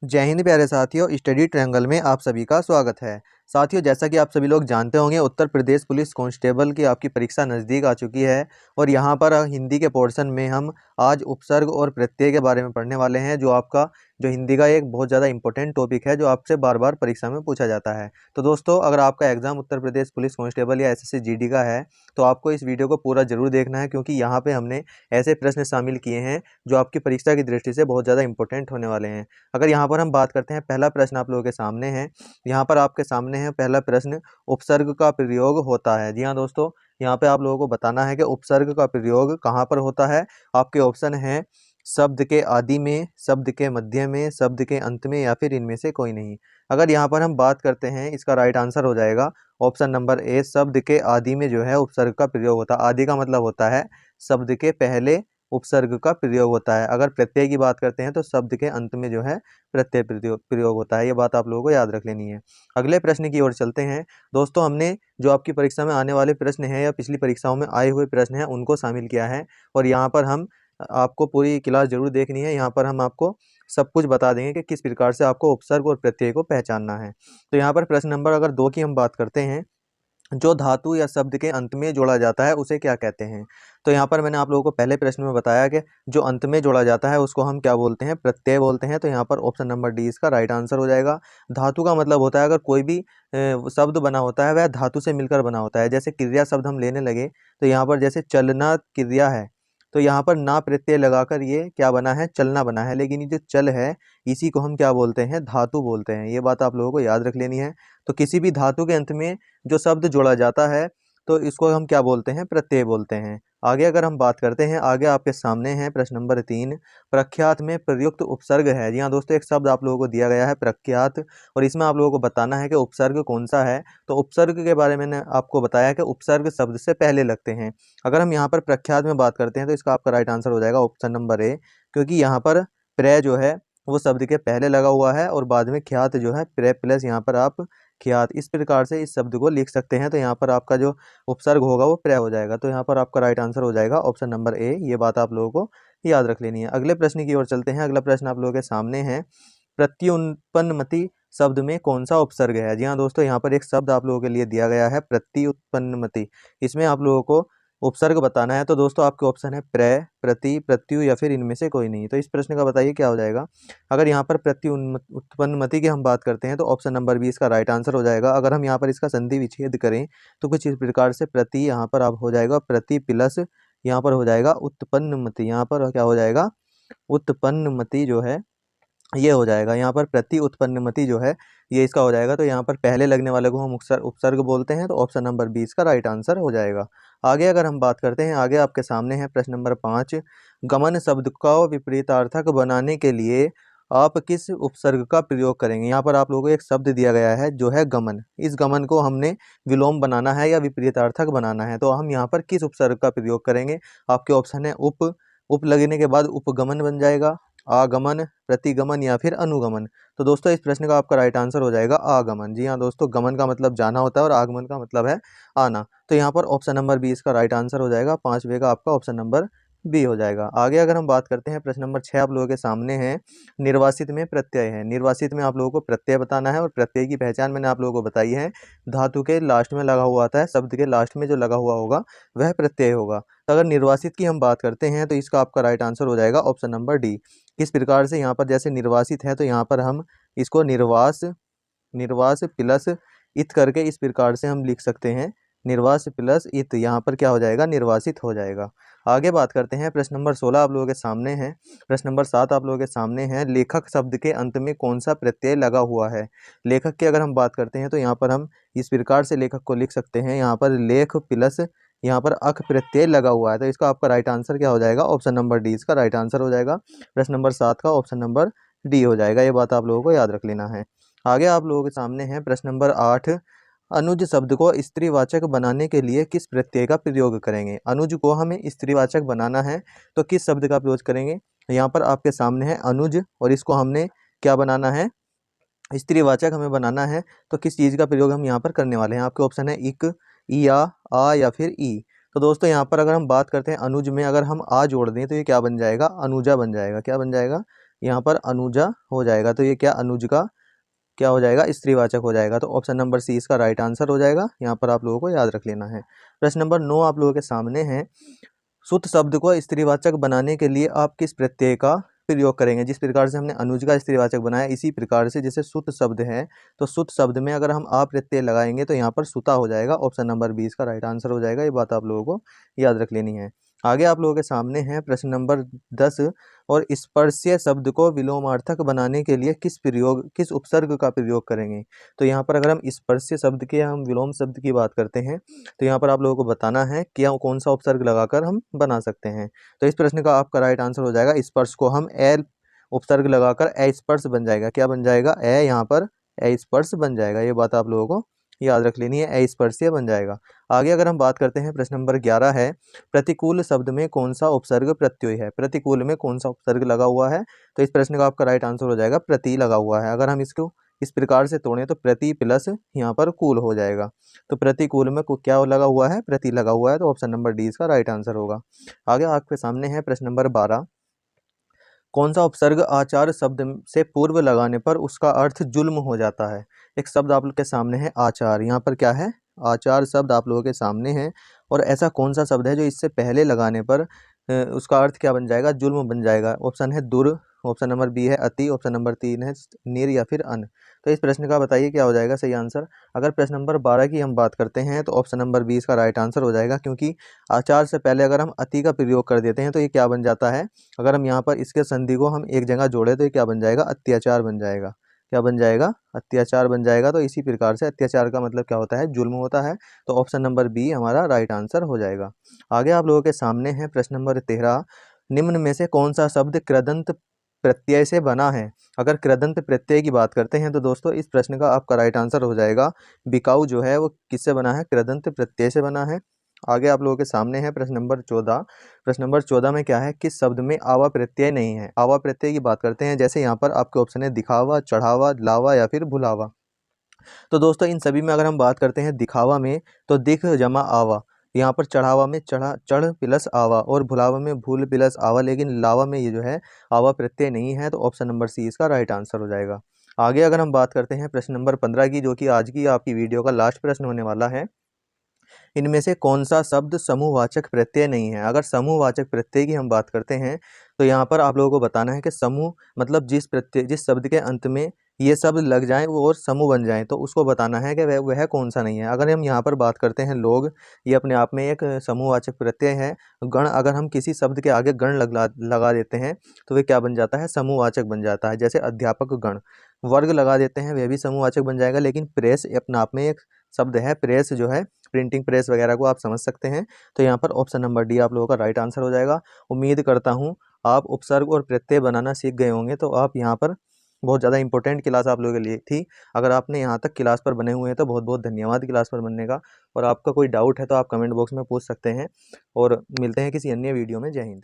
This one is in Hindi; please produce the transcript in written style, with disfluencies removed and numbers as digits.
जय हिंद प्यारे साथियों, स्टडी ट्रायंगल में आप सभी का स्वागत है। साथियों, जैसा कि आप सभी लोग जानते होंगे, उत्तर प्रदेश पुलिस कांस्टेबल की आपकी परीक्षा नज़दीक आ चुकी है और यहाँ पर हिंदी के पोर्शन में हम आज उपसर्ग और प्रत्यय के बारे में पढ़ने वाले हैं, जो हिंदी का एक बहुत ज़्यादा इंपॉर्टेंट टॉपिक है, जो आपसे बार बार परीक्षा में पूछा जाता है। तो दोस्तों, अगर आपका exam Uttar Pradesh police constable या एसएससी जीडी का है तो आपको इस वीडियो को पूरा जरूर देखना है, क्योंकि यहाँ पे हमने ऐसे प्रश्न शामिल किए हैं जो आपकी परीक्षा की दृष्टि से बहुत ज़्यादा इंपॉर्टेंट होने वाले हैं। अगर यहाँ पर हम बात करते हैं, पहला प्रश्न आप लोगों के सामने है। यहाँ पर आपके सामने है पहला प्रश्न, उपसर्ग का प्रयोग होता है। जी हाँ दोस्तों, यहाँ पे आप लोगों को बताना है कि उपसर्ग का प्रयोग कहाँ पर होता है। आपके ऑप्शन है शब्द के आदि में, शब्द के मध्य में, शब्द के अंत में, या फिर इनमें से कोई नहीं। अगर यहाँ पर हम बात करते हैं, इसका राइट आंसर हो जाएगा ऑप्शन नंबर ए, शब्द के आदि में जो है उपसर्ग का प्रयोग होता है। आदि का मतलब होता है शब्द के पहले उपसर्ग का प्रयोग होता है। अगर प्रत्यय की बात करते हैं तो शब्द के अंत में जो है प्रत्यय प्रयोग होता है। ये बात आप लोगों को याद रख लेनी है। अगले प्रश्न की ओर चलते हैं। दोस्तों, हमने जो आपकी परीक्षा में आने वाले प्रश्न हैं या पिछली परीक्षाओं में आए हुए प्रश्न हैं उनको शामिल किया है, और यहाँ पर हम आपको पूरी क्लास जरूर देखनी है। यहाँ पर हम आपको सब कुछ बता देंगे कि किस प्रकार से आपको उपसर्ग और प्रत्यय को पहचानना है। तो यहाँ पर प्रश्न नंबर अगर 2 की हम बात करते हैं, जो धातु या शब्द के अंत में जोड़ा जाता है उसे क्या कहते हैं। तो यहाँ पर मैंने आप लोगों को पहले प्रश्न में बताया कि जो अंत में जोड़ा जाता है उसको हम क्या बोलते हैं, प्रत्यय बोलते हैं। तो यहाँ पर ऑप्शन नंबर डी इसका राइट आंसर हो जाएगा। धातु का मतलब होता है अगर कोई भी शब्द बना होता है वह धातु से मिलकर बना होता है। जैसे क्रिया शब्द हम लेने लगे तो यहाँ पर जैसे चलना क्रिया है, तो यहाँ पर ना प्रत्यय लगाकर ये क्या बना है, चलना बना है। लेकिन ये जो चल है इसी को हम क्या बोलते हैं, धातु बोलते हैं। ये बात आप लोगों को याद रख लेनी है। तो किसी भी धातु के अंत में जो शब्द जोड़ा जाता है तो इसको हम क्या बोलते हैं, प्रत्यय बोलते हैं। आगे अगर हम बात करते हैं, आगे आपके सामने है प्रश्न नंबर 3, प्रख्यात में प्रयुक्त उपसर्ग है। जी हाँ दोस्तों, एक शब्द आप लोगों को दिया गया है प्रख्यात, और इसमें आप लोगों को बताना है कि उपसर्ग कौन सा है। तो उपसर्ग के बारे में मैंने आपको बताया कि उपसर्ग शब्द से पहले लगते हैं। अगर हम यहाँ पर प्रख्यात में बात करते हैं तो इसका आपका राइट आंसर हो जाएगा ऑप्शन नंबर ए, क्योंकि यहाँ पर प्र जो है वो शब्द के पहले लगा हुआ है और बाद में ख्यात जो है प्रे प्लस यहाँ पर आप ख्यात, इस प्रकार से इस शब्द को लिख सकते हैं। तो यहाँ पर आपका जो उपसर्ग होगा वो प्रय हो जाएगा। तो यहाँ पर आपका राइट आंसर हो जाएगा ऑप्शन नंबर ए। ये बात आप लोगों को याद रख लेनी है। अगले प्रश्न की ओर चलते हैं। अगला प्रश्न आप लोगों के सामने है, प्रत्युत्पन्नमति शब्द में कौन सा उपसर्ग है। जी हाँ दोस्तों, यहाँ पर एक शब्द आप लोगों के लिए दिया गया है प्रत्युत्पन्नमति। इसमें आप लोगों को उपसर्ग बताना है। तो दोस्तों, आपके ऑप्शन है प्रय, प्रति, प्रत्यु, या फिर इनमें से कोई नहीं। तो इस प्रश्न का बताइए क्या हो जाएगा। अगर यहाँ पर उत्पन्नमति की हम बात करते हैं तो ऑप्शन नंबर बी इसका राइट आंसर हो जाएगा। अगर हम यहाँ पर इसका संधि विच्छेद करें तो कुछ इस प्रकार से प्रति यहाँ पर आप हो जाएगा प्रति प्लस यहाँ पर हो जाएगा उत्पन्नमति। यहाँ पर क्या हो जाएगा, उत्पन्नमति जो है ये हो जाएगा। यहाँ पर प्रति उत्पन्नमति जो है ये इसका हो जाएगा। तो यहाँ पर पहले लगने वाले को हम उपसर्ग बोलते हैं। तो ऑप्शन नंबर बी इसका राइट आंसर हो जाएगा। आगे अगर हम बात करते हैं, आगे आपके सामने है प्रश्न नंबर 5, गमन शब्द का विपरीतार्थक बनाने के लिए आप किस उपसर्ग का प्रयोग करेंगे। यहाँ पर आप लोगों को एक शब्द दिया गया है जो है गमन। इस गमन को हमने विलोम बनाना है या विपरीतार्थक बनाना है। तो हम यहाँ पर किस उपसर्ग का प्रयोग करेंगे। आपके ऑप्शन है उप लगने के बाद उपगमन बन जाएगा, आगमन, प्रतिगमन, या फिर अनुगमन। तो दोस्तों, इस प्रश्न का आपका राइट आंसर हो जाएगा आगमन। जी हाँ दोस्तों, गमन का मतलब जाना होता है और आगमन का मतलब है आना। तो यहाँ पर ऑप्शन नंबर बी इसका राइट आंसर हो जाएगा। 5वें का आपका ऑप्शन नंबर बी हो जाएगा। आगे अगर हम बात करते हैं, प्रश्न नंबर 6 आप लोगों के सामने है, निर्वासित में प्रत्यय है। निर्वासित में आप लोगों को प्रत्यय बताना है, और प्रत्यय की पहचान मैंने आप लोगों को बताई है। धातु के लास्ट में लगा हुआ आता है, शब्द के लास्ट में जो लगा हुआ होगा वह प्रत्यय होगा। तो अगर निर्वासित की हम बात करते हैं तो इसका आपका राइट आंसर हो जाएगा ऑप्शन नंबर डी। किस प्रकार से, यहाँ पर जैसे निर्वासित है तो यहाँ पर हम इसको निर्वास, निर्वास प्लस इत करके इस प्रकार से हम लिख सकते हैं, निर्वास प्लस इत। यहाँ पर क्या हो जाएगा, निर्वासित हो जाएगा। आगे बात करते हैं, प्रश्न नंबर 16 आप लोगों के सामने है। प्रश्न नंबर 7 आप लोगों के सामने है, लेखक शब्द के अंत में कौन सा प्रत्यय लगा हुआ है। लेखक की अगर हम बात करते हैं तो यहाँ पर हम इस प्रकार से लेखक को लिख सकते हैं, यहाँ पर लेख प्लस यहाँ पर अख प्रत्यय लगा हुआ है। तो इसका आपका राइट आंसर क्या हो जाएगा, ऑप्शन नंबर डी इसका राइट आंसर हो जाएगा। प्रश्न नंबर 7 का ऑप्शन नंबर डी हो जाएगा। ये बात आप लोगों को याद रख लेना है। आगे आप लोगों के सामने है प्रश्न नंबर 8, अनुज शब्द को स्त्रीवाचक बनाने के लिए किस प्रत्यय का प्रयोग करेंगे। अनुज को हमें स्त्रीवाचक बनाना है तो किस शब्द का प्रयोग करेंगे। यहाँ पर आपके सामने है अनुज, और इसको हमने क्या बनाना है, स्त्रीवाचक हमें बनाना है। तो किस चीज़ का प्रयोग हम यहाँ पर करने वाले हैं। आपके ऑप्शन है इक, इया, आ, या फिर ई। तो दोस्तों, यहाँ पर अगर हम बात करते हैं अनुज में अगर हम आ जोड़ दें तो ये क्या बन जाएगा, अनुजा बन जाएगा। क्या बन जाएगा, यहाँ पर अनुजा हो जाएगा। तो ये क्या अनुज का क्या हो जाएगा, स्त्रीवाचक हो जाएगा। तो ऑप्शन नंबर सी इसका राइट आंसर हो जाएगा। यहाँ पर आप लोगों को याद रख लेना है। प्रश्न नंबर 9 आप लोगों के सामने है। सुत शब्द को स्त्रीवाचक बनाने के लिए आप किस प्रत्यय का प्रयोग करेंगे। जिस प्रकार से हमने अनुज का स्त्रीवाचक बनाया, इसी प्रकार से जैसे सुत शब्द है तो सुत शब्द में अगर हम आ प्रत्यय लगाएंगे तो यहाँ पर सुता हो जाएगा। ऑप्शन नंबर 20 का राइट आंसर हो जाएगा। ये बात आप लोगों को याद रख लेनी है। आगे आप लोगों के सामने है प्रश्न नंबर 10। और स्पर्शीय शब्द को विलोमार्थक बनाने के लिए किस उपसर्ग का प्रयोग करेंगे। तो यहाँ पर अगर हम स्पर्शीय शब्द के हम विलोम शब्द की बात करते हैं तो यहाँ पर आप लोगों को बताना है कि कौन सा उपसर्ग लगाकर हम बना सकते हैं। तो इस प्रश्न का आपका राइट आंसर हो जाएगा स्पर्श को हम ए उपसर्ग लगाकर अस्पर्श बन जाएगा। क्या बन जाएगा, ए यहाँ पर अस्पर्श बन जाएगा। ये बात आप लोगों को याद रख लेनी है, अस्पर्शीय बन जाएगा। आगे अगर हम बात करते हैं प्रश्न नंबर 11 है। प्रतिकूल शब्द में कौन सा उपसर्ग प्रत्यय है। प्रतिकूल में कौन सा उपसर्ग लगा हुआ है। तो इस प्रश्न का आपका राइट आंसर हो जाएगा प्रति लगा हुआ है। अगर हम इसको इस प्रकार से तोड़ें तो प्रति प्लस यहाँ पर कूल हो जाएगा। तो प्रतिकूल में क्या लगा हुआ है, प्रति लगा हुआ है। तो ऑप्शन नंबर डी इसका राइट आंसर होगा। आगे आपके सामने है प्रश्न नंबर 12। कौन सा उपसर्ग आचार शब्द से पूर्व लगाने पर उसका अर्थ जुल्म हो जाता है। एक शब्द आप लोग के सामने है आचार। यहाँ पर क्या है, आचार शब्द आप लोगों के सामने है। और ऐसा कौन सा शब्द है जो इससे पहले लगाने पर उसका अर्थ क्या बन जाएगा, जुल्म बन जाएगा। ऑप्शन है दुर, ऑप्शन नंबर बी है अति, ऑप्शन नंबर 3 है निर या फिर अन। तो इस प्रश्न का बताइए क्या हो जाएगा सही आंसर। अगर प्रश्न नंबर 12 की हम बात करते हैं तो ऑप्शन नंबर 20 का राइट आंसर हो जाएगा। क्योंकि आचार से पहले अगर हम अति का प्रयोग कर देते हैं तो ये क्या बन जाता है, अगर हम यहाँ पर इसके संधि को हम एक जगह जोड़े तो ये क्या बन जाएगा, अत्याचार बन जाएगा। क्या बन जाएगा, अत्याचार बन जाएगा। तो इसी प्रकार से अत्याचार का मतलब क्या होता है, जुल्म होता है। तो ऑप्शन नंबर बी हमारा राइट आंसर हो जाएगा। आगे आप लोगों के सामने है प्रश्न नंबर 13। निम्न में से कौन सा शब्द कृदंत प्रत्यय से बना है। अगर कृदंत प्रत्यय की बात करते हैं तो दोस्तों इस प्रश्न का आपका राइट आंसर हो जाएगा बिकाऊ जो है वो किससे बना है, कृदंत प्रत्यय से बना है। आगे आप लोगों के सामने है प्रश्न नंबर 14। प्रश्न नंबर 14 में क्या है, किस शब्द में आवा प्रत्यय नहीं है। आवा प्रत्यय की बात करते हैं, जैसे यहाँ पर आपके ऑप्शन है दिखावा, चढ़ावा, लावा या फिर भुलावा। तो दोस्तों इन सभी में अगर हम बात करते हैं दिखावा में तो दिख जमा आवा। यहाँ पर चढ़ावा में चढ़ प्लस आवा और भुलावा में भूल प्लस आवा। लेकिन लावा में ये जो है आवा प्रत्यय नहीं है। तो ऑप्शन नंबर सी इसका राइट आंसर हो जाएगा। आगे अगर हम बात करते हैं प्रश्न नंबर 15 की, जो कि आज की आपकी वीडियो का लास्ट प्रश्न होने वाला है। इनमें से कौन सा शब्द समूहवाचक प्रत्यय नहीं है। अगर समूहवाचक प्रत्यय की हम बात करते हैं तो यहाँ पर आप लोगों को बताना है कि समूह मतलब जिस शब्द के अंत में ये शब्द लग जाएं वो और समूह बन जाएं, तो उसको बताना है कि वह कौन सा नहीं है। अगर हम यहाँ पर बात करते हैं लोग, ये अपने आप में एक समूहवाचक प्रत्यय है। गण, अगर हम किसी शब्द के आगे गण लगा देते हैं तो वे क्या बन जाता है, समूहवाचक बन जाता है। जैसे अध्यापक गण, वर्ग लगा देते हैं वह भी समूहवाचक बन जाएगा। लेकिन प्रेस अपने आप में एक शब्द है, प्रेस जो है प्रिंटिंग प्रेस वगैरह को आप समझ सकते हैं। तो यहाँ पर ऑप्शन नंबर डी आप लोगों का राइट आंसर हो जाएगा। उम्मीद करता हूँ आप उपसर्ग और प्रत्यय बनाना सीख गए होंगे। तो आप यहाँ पर बहुत ज़्यादा इंपॉर्टेंट क्लास आप लोगों के लिए थी। अगर आपने यहाँ तक क्लास पर बने हुए हैं तो बहुत बहुत धन्यवाद क्लास पर बनने का। और आपका कोई डाउट है तो आप कमेंट बॉक्स में पूछ सकते हैं। और मिलते हैं किसी अन्य वीडियो में। जय हिंद।